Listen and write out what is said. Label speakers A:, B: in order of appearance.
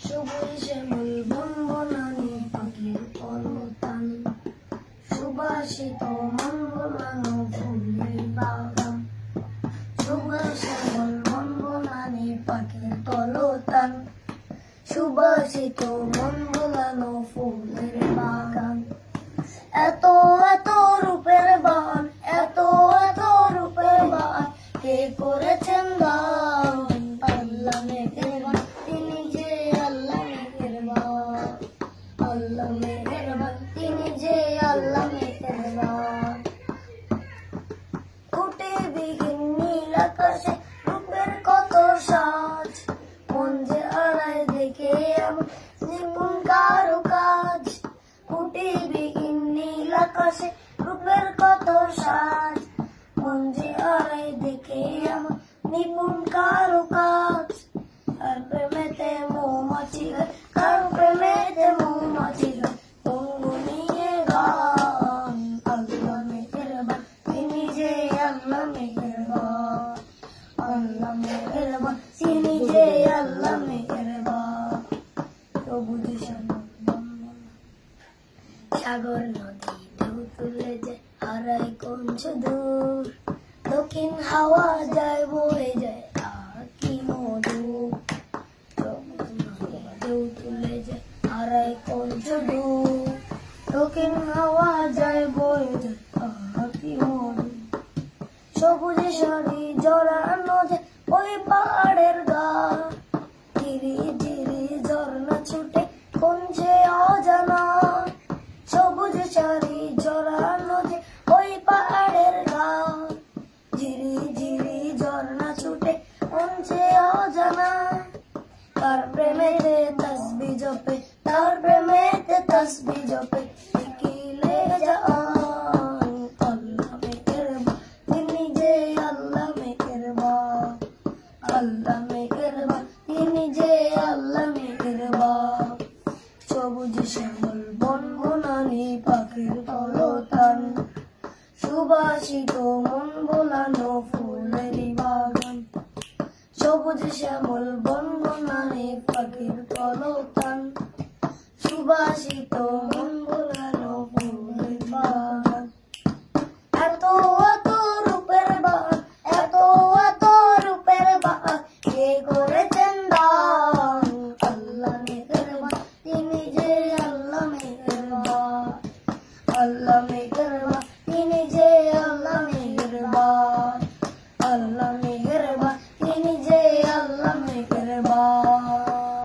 A: সবুজ শ্যামল বনবনানি পাখির কলতান, সুবাসিত মন ভোলানো ফুলের বাগান। সবুজ শ্যামল বনবনানি পাখির কলতান, সুবাসিত মন ভোলানো ফুলের বাগান। এত এত রূপের বান, এত এত রূপের বান, কে করেছেন দান? আল্লাহ মেহেরবান, তিনি যে আল্লাহ মেহেরবান। আল্লাহ মেহেরবান, তিনি যে আল্লাহ মেহেরবান। ফুটে বিহীন নীল আকাশে রূপের কত সাজ, মন যে আড়ায় দেখে এমন নিপুণ কারুকাজ। ফুটে বিহীন নীল আকাশে রূপের কত সাজ, মন যে আড়ায় দেখে এমন নিপুণ কারুকাজ। কার প্রেমেতে মৌমাছি গায়, কার প্রেমেতে মৌমাছি গায় গুনগুনিয়ে গান। আল্লাহ মেহেরবান, তিনি যে আল্লাহ মেহেরবান। আল্লাহ মেহেরবান, তিনি যে আল্লাহ মেহেরবান। সবুজ শ্যামল সাগর নদী ঢেউ তুলে যায়, হারায় কোন দূর। দক্ষিণ হাওয়া যায় বয়ে যায়, কি মধুর। সবুজ নদী ঢেউ তুলে যায়, হারায় কোন দূর। দক্ষিণ হাওয়া যায় বয়ে যায়, কি মধুর। সবুজ শাড়ি জড়ানো যায় ওই পাহাড়ের গা, ধীরে ধীরে ঝর্ণা ছুটে কোন যে অজানা। সবুজ শাড়ি জড়ানো যায় ওই পাহাড়ের গা, ধীরে ধীরে ঝর্ণা ছুটে কোন যে অজানা। তার প্রেমেতে তসবি জপে, তার প্রেমেতে তসবি জপে নিখিলে জাহান। আল্লাহ মেহেরবান, তিনি যে আল্লাহ মেহেরবান। আল্লাহ মেহেরবান, তিনি যে আল্লাহ মেহেরবান। সবুজ শ্যামল বনবনানি পাখির কলতান, সুবাসিত মন ভোলানো ফুলের বাগান। সবুজ শ্যামল বনবনানি পাখির কলতান।